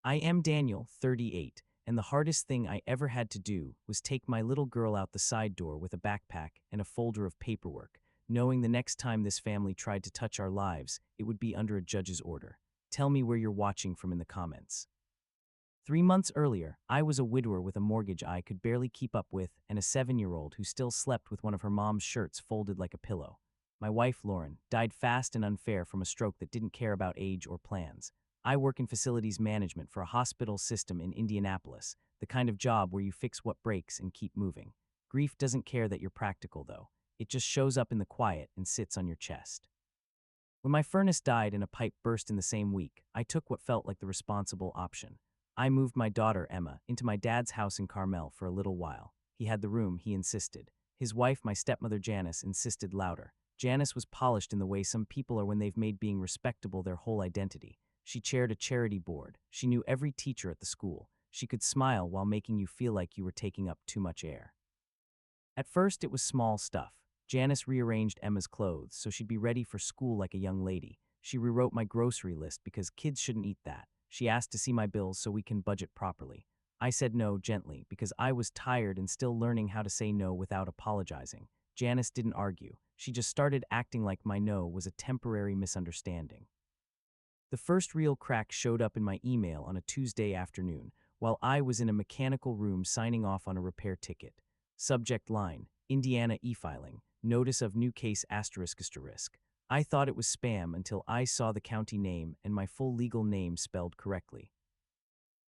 I am Daniel, 38, and the hardest thing I ever had to do was take my little girl out the side door with a backpack and a folder of paperwork, knowing the next time this family tried to touch our lives, it would be under a judge's order. Tell me where you're watching from in the comments. 3 months earlier, I was a widower with a mortgage I could barely keep up with and a 7-year-old who still slept with one of her mom's shirts folded like a pillow. My wife, Lauren, died fast and unfair from a stroke that didn't care about age or plans. I work in facilities management for a hospital system in Indianapolis, the kind of job where you fix what breaks and keep moving. Grief doesn't care that you're practical, though. It just shows up in the quiet and sits on your chest. When my furnace died and a pipe burst in the same week, I took what felt like the responsible option. I moved my daughter, Emma, into my dad's house in Carmel for a little while. He had the room, he insisted. His wife, my stepmother Janice, insisted louder. Janice was polished in the way some people are when they've made being respectable their whole identity. She chaired a charity board. She knew every teacher at the school. She could smile while making you feel like you were taking up too much air. At first, it was small stuff. Janice rearranged Emma's clothes so she'd be ready for school like a young lady. She rewrote my grocery list because kids shouldn't eat that. She asked to see my bills so we can budget properly. I said no gently because I was tired and still learning how to say no without apologizing. Janice didn't argue. She just started acting like my no was a temporary misunderstanding. The first real crack showed up in my email on a Tuesday afternoon while I was in a mechanical room signing off on a repair ticket. Subject line, Indiana e-filing, notice of new case ***. I thought it was spam until I saw the county name and my full legal name spelled correctly.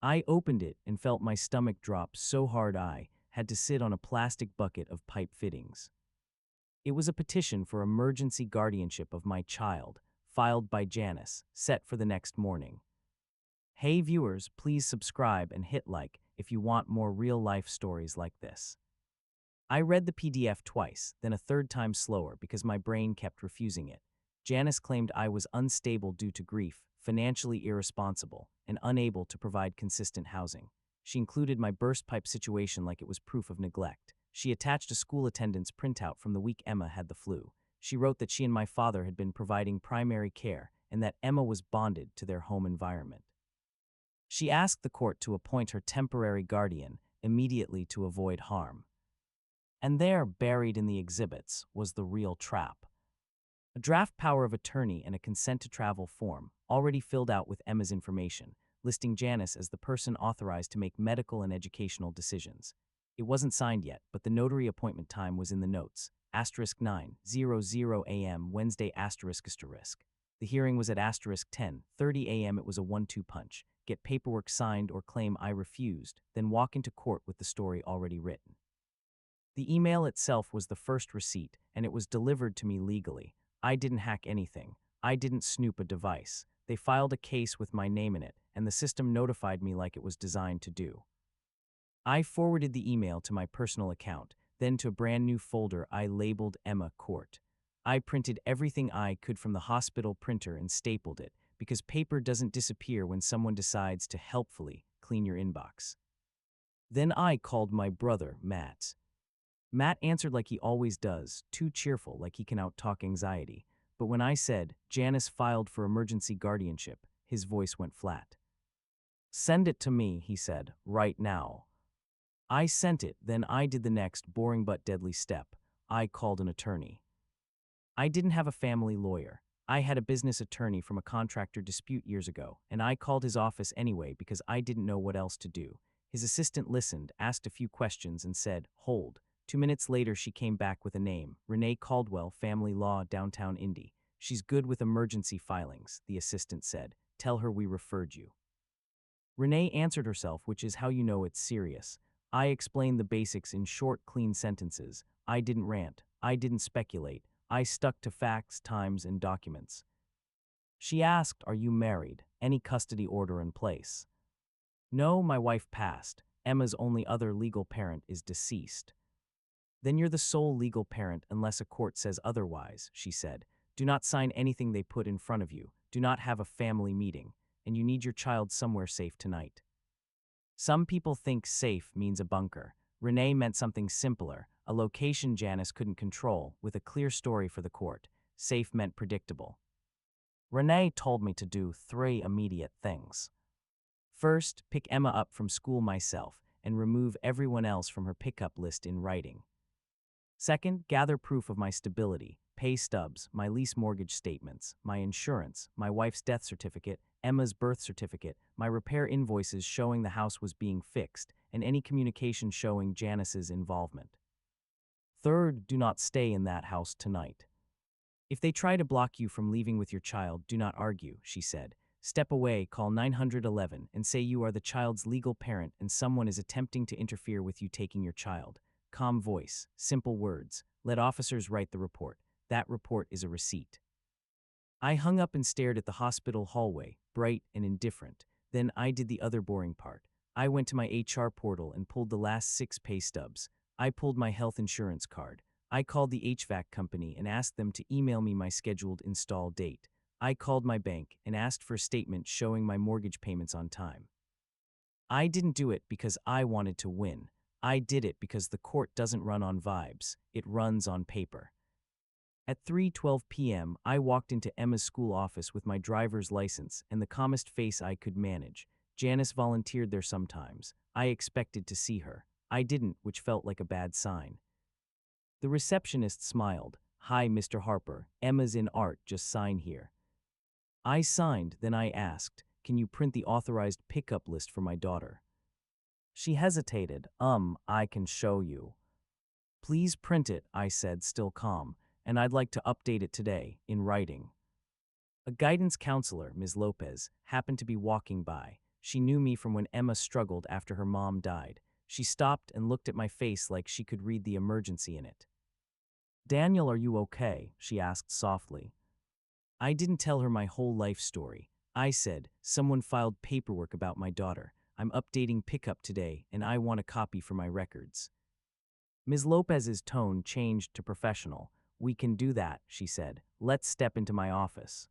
I opened it and felt my stomach drop so hard I had to sit on a plastic bucket of pipe fittings. It was a petition for emergency guardianship of my child, filed by Janice, set for the next morning. Hey viewers, please subscribe and hit like if you want more real-life stories like this. I read the PDF twice, then a third time slower because my brain kept refusing it. Janice claimed I was unstable due to grief, financially irresponsible, and unable to provide consistent housing. She included my burst pipe situation like it was proof of neglect. She attached a school attendance printout from the week Emma had the flu. She wrote that she and my father had been providing primary care and that Emma was bonded to their home environment. She asked the court to appoint her temporary guardian immediately to avoid harm. And there, buried in the exhibits, was the real trap. A draft power of attorney and a consent to travel form, already filled out with Emma's information, listing Janice as the person authorized to make medical and educational decisions. It wasn't signed yet, but the notary appointment time was in the notes. *9:00 a.m. Wednesday ***. The hearing was at *10:30 a.m. It was a 1-2 punch. Get paperwork signed or claim I refused, then walk into court with the story already written. The email itself was the first receipt, and it was delivered to me legally. I didn't hack anything. I didn't snoop a device. They filed a case with my name in it, and the system notified me like it was designed to do. I forwarded the email to my personal account, then to a brand new folder I labeled Emma Court. I printed everything I could from the hospital printer and stapled it, because paper doesn't disappear when someone decides to helpfully clean your inbox. Then I called my brother, Matt. Matt answered like he always does, too cheerful like he can out-talk anxiety. But when I said, Janice filed for emergency guardianship, his voice went flat. Send it to me, he said, right now. I sent it, then I did the next boring but deadly step. I called an attorney. I didn't have a family lawyer. I had a business attorney from a contractor dispute years ago, and I called his office anyway because I didn't know what else to do. His assistant listened, asked a few questions, and said, hold. 2 minutes later, she came back with a name, Renee Caldwell, Family Law, Downtown Indy. She's good with emergency filings, the assistant said. Tell her we referred you. Renee answered herself, which is how you know it's serious. I explained the basics in short, clean sentences. I didn't rant. I didn't speculate. I stuck to facts, times, and documents. She asked, are you married? Any custody order in place? No, my wife passed. Emma's only other legal parent is deceased. Then you're the sole legal parent unless a court says otherwise, she said. Do not sign anything they put in front of you. Do not have a family meeting. And you need your child somewhere safe tonight. Some people think safe means a bunker. Renee meant something simpler, a location Janice couldn't control, with a clear story for the court. Safe meant predictable. Renee told me to do 3 immediate things. First, pick Emma up from school myself and remove everyone else from her pickup list in writing. Second, gather proof of my stability, pay stubs, my lease mortgage statements, my insurance, my wife's death certificate, Emma's birth certificate, my repair invoices showing the house was being fixed, and any communication showing Janice's involvement. Third, do not stay in that house tonight. If they try to block you from leaving with your child, do not argue, she said. Step away, call 911, and say you are the child's legal parent and someone is attempting to interfere with you taking your child. Calm voice, simple words. Let officers write the report. That report is a receipt. I hung up and stared at the hospital hallway, bright and indifferent. Then I did the other boring part. I went to my HR portal and pulled the last 6 pay stubs. I pulled my health insurance card. I called the HVAC company and asked them to email me my scheduled install date. I called my bank and asked for a statement showing my mortgage payments on time. I didn't do it because I wanted to win. I did it because the court doesn't run on vibes, it runs on paper. At 3:12 p.m., I walked into Emma's school office with my driver's license and the calmest face I could manage. Janice volunteered there sometimes. I expected to see her. I didn't, which felt like a bad sign. The receptionist smiled. "Hi, Mr. Harper. Emma's in art, just sign here." I signed, then I asked, "Can you print the authorized pickup list for my daughter?" She hesitated. I can show you." "Please print it," I said, still calm, "and I'd like to update it today, in writing." A guidance counselor, Ms. Lopez, happened to be walking by. She knew me from when Emma struggled after her mom died. She stopped and looked at my face like she could read the emergency in it. "Daniel, are you okay?" she asked softly. I didn't tell her my whole life story. I said, "Someone filed paperwork about my daughter. I'm updating pickup today, and I want a copy for my records." Ms. Lopez's tone changed to professional. "We can do that," she said. "Let's step into my office."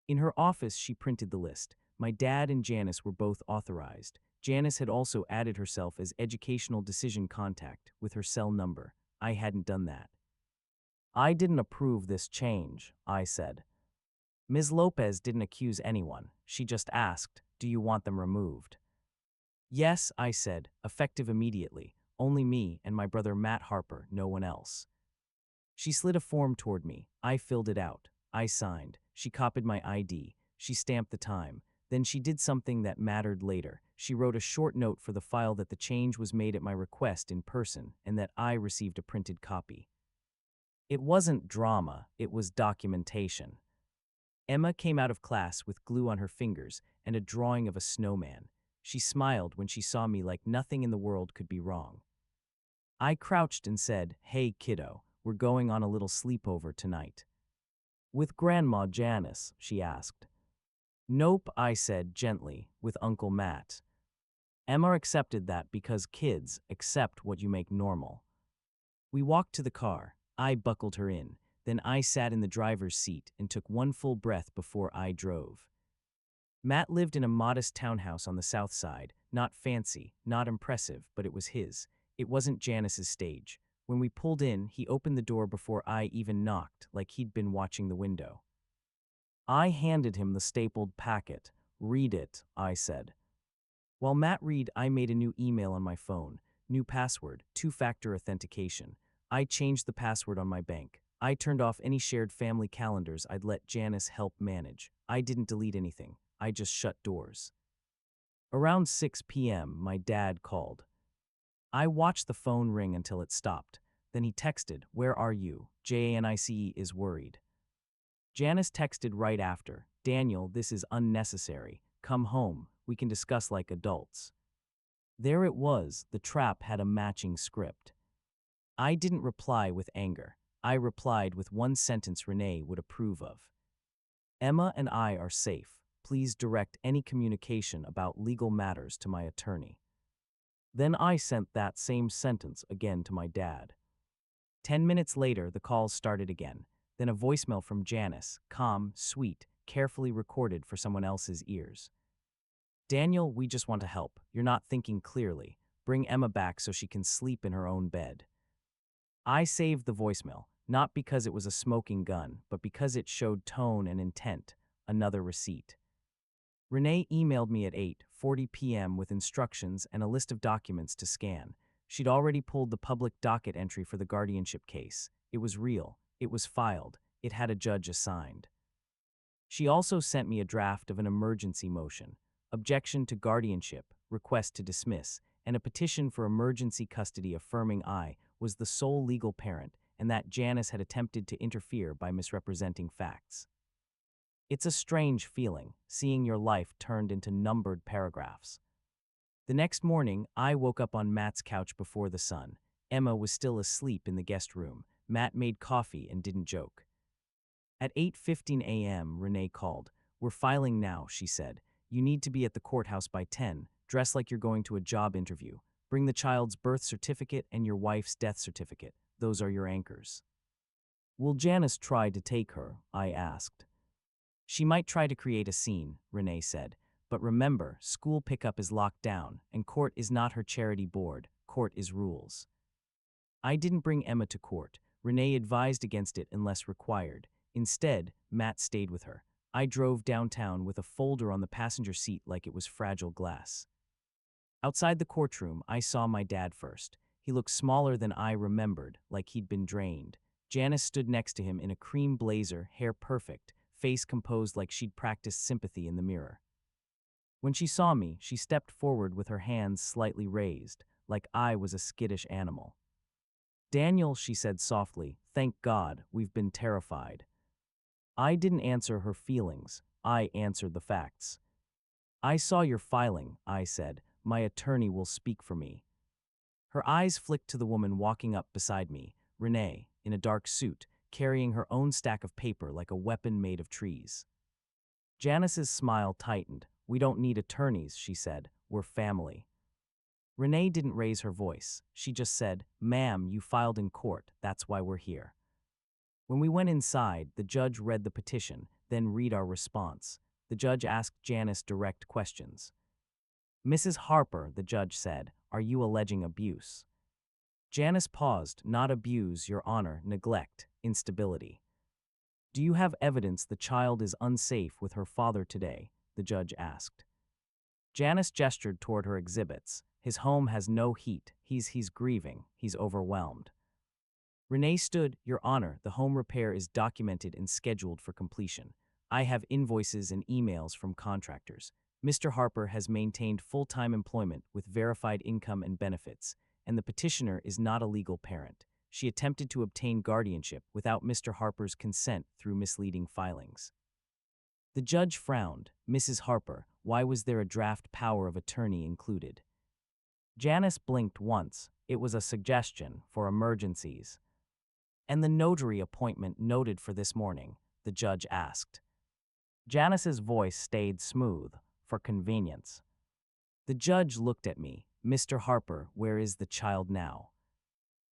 In her office, she printed the list. My dad and Janice were both authorized. Janice had also added herself as educational decision contact with her cell number. I hadn't done that. "I didn't approve this change," I said. Ms. Lopez didn't accuse anyone. She just asked, "Do you want them removed?" "Yes," I said, effective immediately. "Only me and my brother Matt Harper, no one else." She slid a form toward me. I filled it out. I signed. She copied my ID. She stamped the time. Then she did something that mattered later. She wrote a short note for the file that the change was made at my request in person and that I received a printed copy. It wasn't drama, it was documentation. Emma came out of class with glue on her fingers and a drawing of a snowman. She smiled when she saw me like nothing in the world could be wrong. I crouched and said, "Hey kiddo, we're going on a little sleepover tonight." "With Grandma Janice?" she asked. "Nope," I said gently, "with Uncle Matt." Emma accepted that because kids accept what you make normal. We walked to the car. I buckled her in. Then I sat in the driver's seat and took one full breath before I drove. Matt lived in a modest townhouse on the south side, not fancy, not impressive, but it was his. It wasn't Janice's stage. When we pulled in, he opened the door before I even knocked, like he'd been watching the window. I handed him the stapled packet. "Read it," I said. While Matt read, I made a new email on my phone. New password, 2-factor authentication. I changed the password on my bank. I turned off any shared family calendars I'd let Janice help manage. I didn't delete anything. I just shut doors. Around 6 p.m., my dad called. I watched the phone ring until it stopped. Then he texted, "Where are you? Janice is worried." Janice texted right after, "Daniel, this is unnecessary. Come home. We can discuss like adults." There it was. The trap had a matching script. I didn't reply with anger. I replied with one sentence Renee would approve of. "Emma and I are safe. Please direct any communication about legal matters to my attorney." Then I sent that same sentence again to my dad. 10 minutes later, the calls started again. Then a voicemail from Janice, calm, sweet, carefully recorded for someone else's ears. "Daniel, we just want to help. You're not thinking clearly. Bring Emma back so she can sleep in her own bed." I saved the voicemail, not because it was a smoking gun, but because it showed tone and intent. Another receipt. Renee emailed me at 8:40 p.m. with instructions and a list of documents to scan. She'd already pulled the public docket entry for the guardianship case. It was real. It was filed. It had a judge assigned. She also sent me a draft of an emergency motion, objection to guardianship, request to dismiss, and a petition for emergency custody affirming I was the sole legal parent and that Janice had attempted to interfere by misrepresenting facts. It's a strange feeling, seeing your life turned into numbered paragraphs. The next morning, I woke up on Matt's couch before the sun. Emma was still asleep in the guest room. Matt made coffee and didn't joke. At 8:15 a.m., Renee called. "We're filing now," she said. "You need to be at the courthouse by 10. Dress like you're going to a job interview. Bring the child's birth certificate and your wife's death certificate. Those are your anchors." "Will Janice try to take her?" I asked. "She might try to create a scene," Renee said. "But remember, school pickup is locked down, and court is not her charity board. Court is rules." I didn't bring Emma to court. Renee advised against it unless required. Instead, Matt stayed with her. I drove downtown with a folder on the passenger seat like it was fragile glass. Outside the courtroom, I saw my dad first. He looked smaller than I remembered, like he'd been drained. Janice stood next to him in a cream blazer, hair perfect, face composed like she'd practiced sympathy in the mirror. When she saw me, she stepped forward with her hands slightly raised, like I was a skittish animal. "Daniel," she said softly, "thank God, we've been terrified." I didn't answer her feelings. I answered the facts. "I saw your filing," I said. "My attorney will speak for me." Her eyes flicked to the woman walking up beside me, Renee, in a dark suit, carrying her own stack of paper like a weapon made of trees. Janice's smile tightened. "We don't need attorneys," she said. "We're family." Renee didn't raise her voice. She just said, "Ma'am, you filed in court. That's why we're here." When we went inside, the judge read the petition, then read our response. The judge asked Janice direct questions. "Mrs. Harper," the judge said, "are you alleging abuse?" Janice paused. "Not abuse, Your Honor, neglect, instability." "Do you have evidence the child is unsafe with her father today?" the judge asked. Janice gestured toward her exhibits. "His home has no heat. He's grieving. He's overwhelmed." Renee stood. "Your Honor, the home repair is documented and scheduled for completion. I have invoices and emails from contractors. Mr. Harper has maintained full-time employment with verified income and benefits, and the petitioner is not a legal parent. She attempted to obtain guardianship without Mr. Harper's consent through misleading filings." The judge frowned. "Mrs. Harper, why was there a draft power of attorney included?" Janice blinked once. "It was a suggestion for emergencies." "And the notary appointment noted for this morning?" the judge asked. Janice's voice stayed smooth, "For convenience." The judge looked at me. "Mr. Harper, where is the child now?"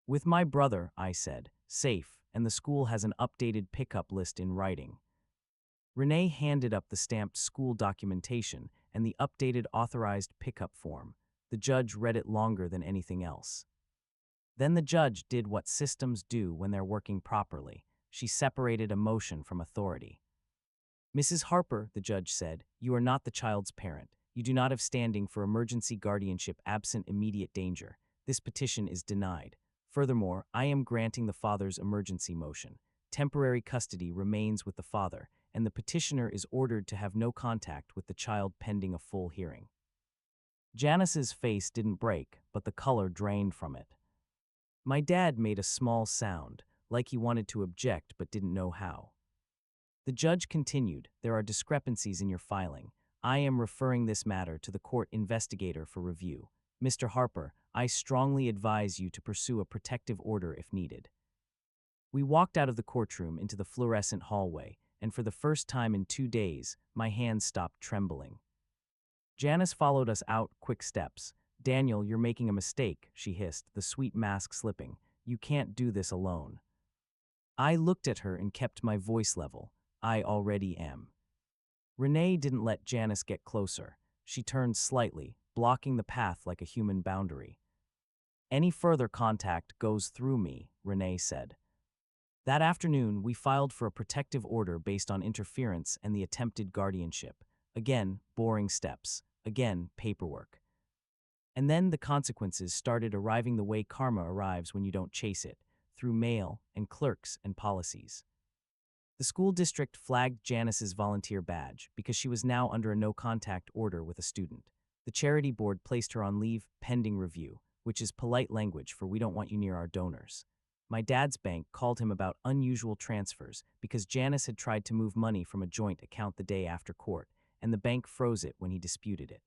"With my brother," I said. "Safe, and the school has an updated pickup list in writing." Renee handed up the stamped school documentation and the updated authorized pickup form. The judge read it longer than anything else. Then the judge did what systems do when they're working properly. She separated emotion from authority. "Mrs. Harper," the judge said, "you are not the child's parent. You do not have standing for emergency guardianship absent immediate danger. This petition is denied. Furthermore, I am granting the father's emergency motion. Temporary custody remains with the father, and the petitioner is ordered to have no contact with the child pending a full hearing." Janice's face didn't break, but the color drained from it. My dad made a small sound, like he wanted to object but didn't know how. The judge continued, "There are discrepancies in your filing. I am referring this matter to the court investigator for review. Mr. Harper, I strongly advise you to pursue a protective order if needed." We walked out of the courtroom into the fluorescent hallway, and for the first time in 2 days, my hands stopped trembling. Janice followed us out, quick steps. "Daniel, you're making a mistake," she hissed, the sweet mask slipping. "You can't do this alone." I looked at her and kept my voice level. "I already am." Renee didn't let Janice get closer. She turned slightly, blocking the path like a human boundary. "Any further contact goes through me," Renee said. That afternoon, we filed for a protective order based on interference and the attempted guardianship. Again, boring steps. Again, paperwork. And then the consequences started arriving the way karma arrives when you don't chase it, through mail and clerks and policies. The school district flagged Janice's volunteer badge because she was now under a no-contact order with a student. The charity board placed her on leave pending review, which is polite language for "we don't want you near our donors." My dad's bank called him about unusual transfers because Janice had tried to move money from a joint account the day after court, and the bank froze it when he disputed it.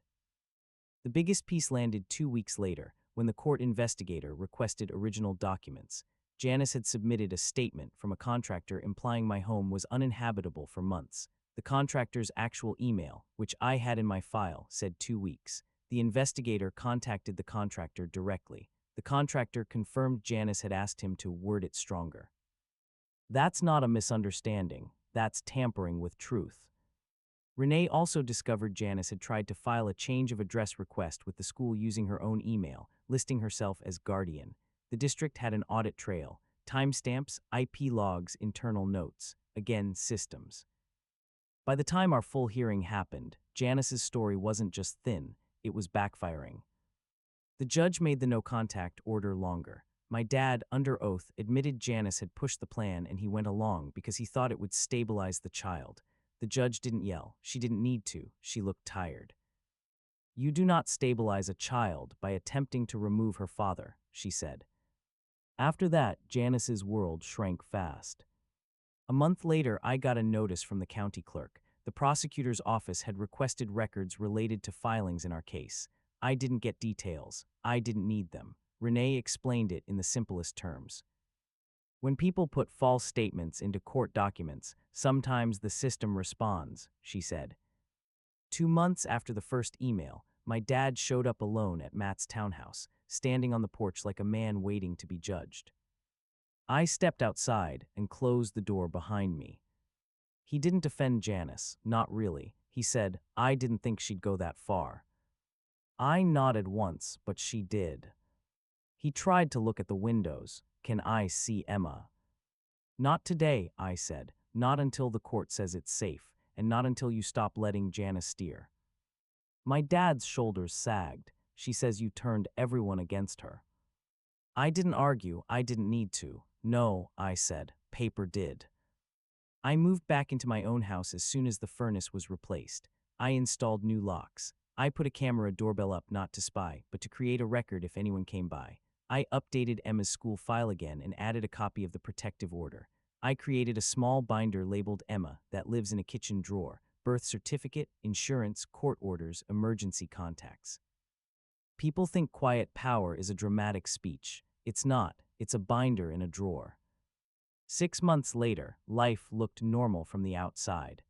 The biggest piece landed 2 weeks later, when the court investigator requested original documents. Janice had submitted a statement from a contractor implying my home was uninhabitable for months. The contractor's actual email, which I had in my file, said 2 weeks. The investigator contacted the contractor directly. The contractor confirmed Janice had asked him to word it stronger. That's not a misunderstanding. That's tampering with truth. Renee also discovered Janice had tried to file a change of address request with the school using her own email, listing herself as guardian. The district had an audit trail, timestamps, IP logs, internal notes, again, systems. By the time our full hearing happened, Janice's story wasn't just thin, it was backfiring. The judge made the no-contact order longer. My dad, under oath, admitted Janice had pushed the plan and he went along because he thought it would stabilize the child. The judge didn't yell. She didn't need to. She looked tired. "You do not stabilize a child by attempting to remove her father," she said. After that, Janice's world shrank fast. A month later, I got a notice from the county clerk. The prosecutor's office had requested records related to filings in our case. I didn't get details. I didn't need them. Renee explained it in the simplest terms. When people put false statements into court documents, sometimes the system responds, she said. 2 months after the first email, my dad showed up alone at Matt's townhouse, standing on the porch like a man waiting to be judged. I stepped outside and closed the door behind me. He didn't defend Janice, not really. He said, "I didn't think she'd go that far." I nodded once, but she did. He tried to look at the windows. "Can I see Emma?" "Not today," I said. "Not until the court says it's safe, and not until you stop letting Janice steer." My dad's shoulders sagged. "She says you turned everyone against her." I didn't argue. I didn't need to. "No," I said. "Paper did." I moved back into my own house as soon as the furnace was replaced. I installed new locks. I put a camera doorbell up not to spy, but to create a record if anyone came by. I updated Emma's school file again and added a copy of the protective order. I created a small binder labeled Emma that lives in a kitchen drawer: birth certificate, insurance, court orders, emergency contacts. People think quiet power is a dramatic speech. It's not. It's a binder in a drawer. 6 months later, life looked normal from the outside.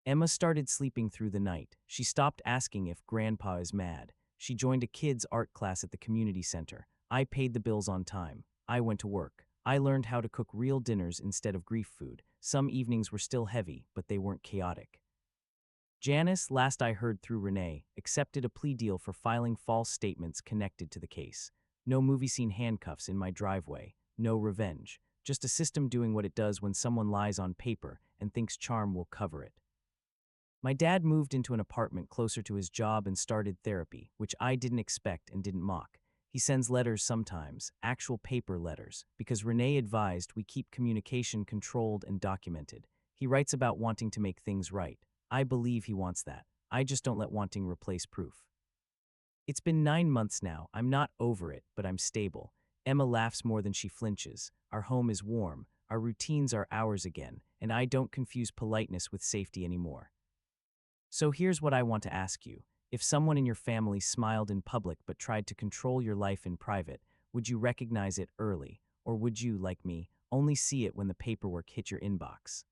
Emma started sleeping through the night. She stopped asking if Grandpa is mad. She joined a kids' art class at the community center. I paid the bills on time. I went to work. I learned how to cook real dinners instead of grief food. Some evenings were still heavy, but they weren't chaotic. Janice, last I heard through Renee, accepted a plea deal for filing false statements connected to the case. No movie scene handcuffs in my driveway. No revenge. Just a system doing what it does when someone lies on paper and thinks charm will cover it. My dad moved into an apartment closer to his job and started therapy, which I didn't expect and didn't mock. He sends letters sometimes, actual paper letters, because Renee advised we keep communication controlled and documented. He writes about wanting to make things right. I believe he wants that. I just don't let wanting replace proof. It's been 9 months now. I'm not over it, but I'm stable. Emma laughs more than she flinches. Our home is warm. Our routines are ours again, and I don't confuse politeness with safety anymore. So here's what I want to ask you. If someone in your family smiled in public but tried to control your life in private, would you recognize it early, or would you, like me, only see it when the paperwork hit your inbox?